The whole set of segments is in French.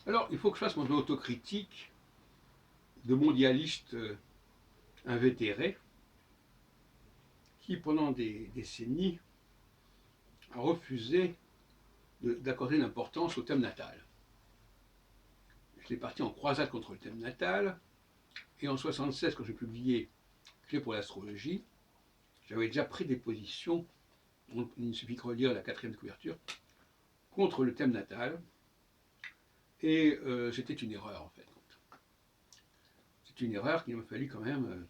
Alors, il faut que je fasse mon autocritique de mondialiste invétéré qui, pendant des décennies, a refusé d'accorder une importance au thème natal. Je l'ai parti en croisade contre le thème natal, et en 1976, quand j'ai publié Clé pour l'astrologie, j'avais déjà pris des positions, il ne suffit que relire la 4e couverture, contre le thème natal, et c'était une erreur en fait. C'est une erreur qu'il m'a fallu quand même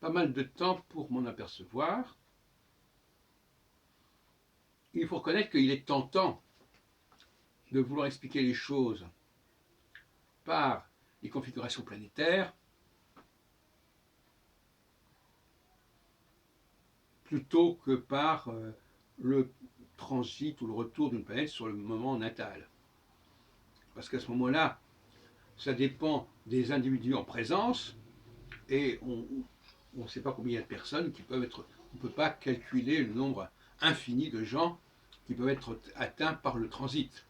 pas mal de temps pour m'en apercevoir. Il faut reconnaître qu'il est tentant de vouloir expliquer les choses par les configurations planétaires plutôt que par le transit ou le retour d'une planète sur le moment natal. Parce qu'à ce moment-là, ça dépend des individus en présence et on ne sait pas combien il y a de personnes qui peuvent être. On ne peut pas calculer le nombre infini de gens qui peuvent être atteints par le transit.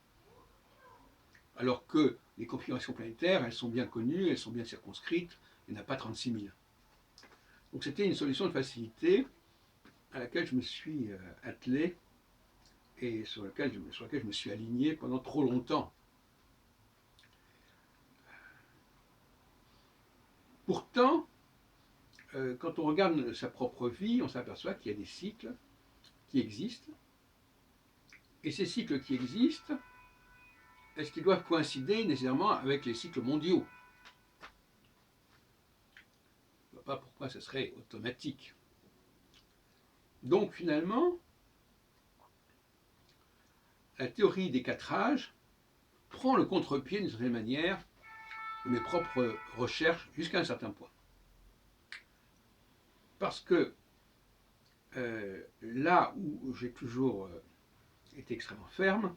Alors que les configurations planétaires, elles sont bien connues, elles sont bien circonscrites, il n'y en a pas 36 000. Donc c'était une solution de facilité à laquelle je me suis attelé et sur laquelle je me suis aligné pendant trop longtemps. Pourtant, quand on regarde sa propre vie, on s'aperçoit qu'il y a des cycles qui existent. Et ces cycles qui existent, est-ce qu'ils doivent coïncider nécessairement avec les cycles mondiaux? Je ne vois pas pourquoi ce serait automatique. Donc finalement, la théorie des 4 âges prend le contre-pied d'une certaine manière de mes propres recherches jusqu'à un certain point. Parce que là où j'ai toujours été extrêmement ferme,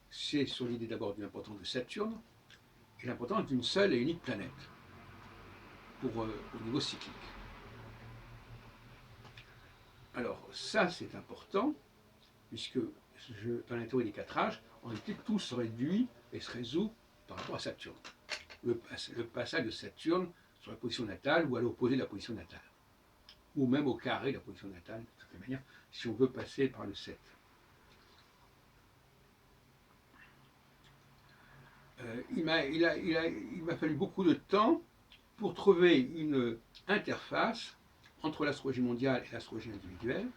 c'est sur l'idée d'abord de l'importance de Saturne et l'importance d'une seule et unique planète au niveau cyclique. Alors ça c'est important, puisque dans la théorie des 4 âges, en réalité tout se réduit et se résout par rapport à Saturne. Le passage de Saturne sur la position natale ou à l'opposé de la position natale, ou même au carré de la position natale, de certaine manière, si on veut passer par le 7. Il m'a fallu beaucoup de temps pour trouver une interface entre l'astrologie mondiale et l'astrologie individuelle,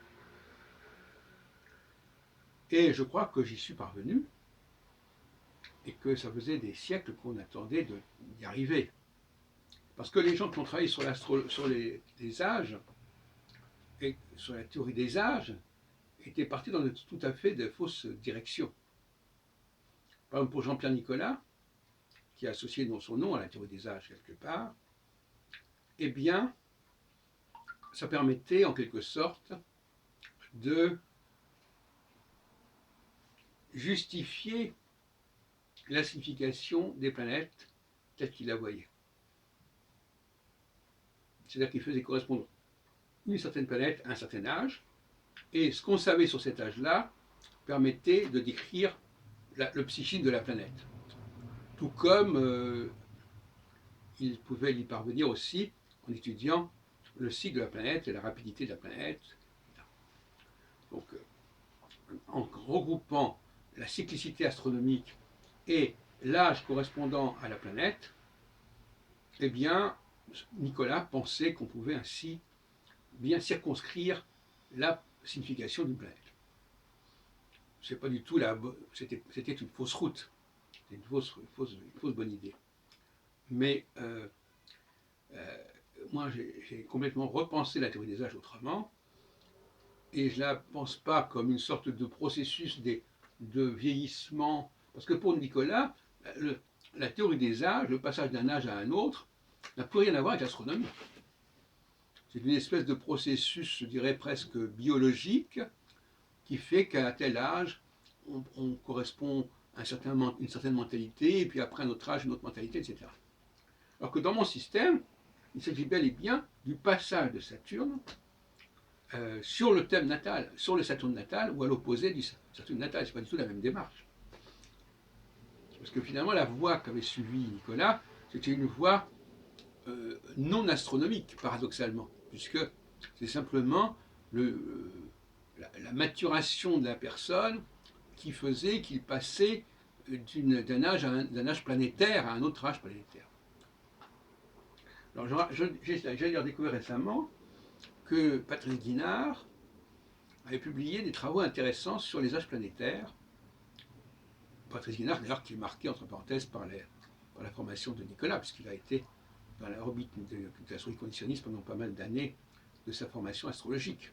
et je crois que j'y suis parvenu, et que ça faisait des siècles qu'on attendait d'y arriver. Parce que les gens qui ont travaillé sur les âges, et sur la théorie des âges, étaient partis dans tout à fait de fausses directions. Par exemple, pour Jean-Pierre Nicolas, qui a associé son nom à la théorie des âges quelque part, eh bien, ça permettait en quelque sorte de justifier la signification des planètes telles qu'il la voyait. C'est-à-dire qu'il faisait correspondre une certaine planète à un certain âge, et ce qu'on savait sur cet âge-là permettait de décrire le psychisme de la planète. Tout comme il pouvait y parvenir aussi en étudiant le cycle de la planète et la rapidité de la planète. Donc, en regroupant la cyclicité astronomique et l'âge correspondant à la planète, eh bien, Nicolas pensait qu'on pouvait ainsi bien circonscrire la signification d'une planète. C'est pas du tout c'était une fausse route, c'était une fausse bonne idée. Mais moi, j'ai complètement repensé la théorie des âges autrement, et je ne la pense pas comme une sorte de processus de vieillissement, parce que pour Nicolas, la théorie des âges, le passage d'un âge à un autre, n'a plus rien à voir avec l'astronomie. C'est une espèce de processus, je dirais presque biologique, qui fait qu'à tel âge, on correspond à une certaine mentalité, et puis après un autre âge, une autre mentalité, etc. Alors que dans mon système, il s'agit bel et bien du passage de Saturne sur le thème natal, sur le Saturne natal, ou à l'opposé du Saturne natal. Ce n'est pas du tout la même démarche. Parce que finalement, la voie qu'avait suivie Nicolas, c'était une voie non astronomique, paradoxalement, puisque c'est simplement la maturation de la personne qui faisait qu'il passait d'un âge planétaire à un autre âge planétaire. Alors, j'ai d'ailleurs découvert récemment que Patrice Guinard avait publié des travaux intéressants sur les âges planétaires. Patrice Guinard, d'ailleurs, qui est marqué, entre parenthèses, par la formation de Nicolas, puisqu'il a été dans la orbite de l'astronomie conditionniste pendant pas mal d'années de sa formation astrologique.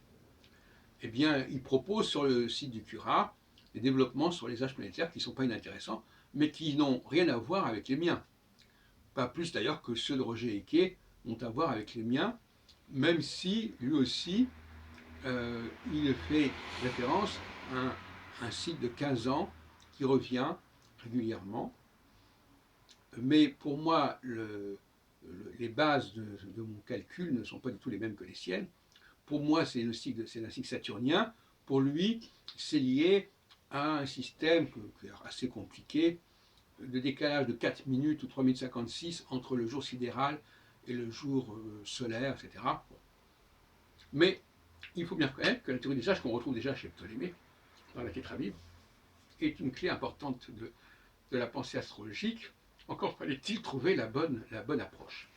Eh bien, il propose sur le site du Cura des développements sur les âges planétaires qui ne sont pas inintéressants, mais qui n'ont rien à voir avec les miens. Pas plus d'ailleurs que ceux de Roger Eke ont à voir avec les miens, même si lui aussi, il fait référence à un cycle de 15 ans qui revient régulièrement. Mais pour moi, les bases de mon calcul ne sont pas du tout les mêmes que les siennes. Pour moi, c'est un cycle saturnien. Pour lui, c'est lié à un système qui est assez compliqué, de décalage de 4 minutes ou 3 minutes 56 entre le jour sidéral et le jour solaire, etc. Mais il faut bien reconnaître que la théorie des âges qu'on retrouve déjà chez Ptolémée, dans la Tétrabible, est une clé importante de la pensée astrologique. Encore fallait-il trouver la bonne approche.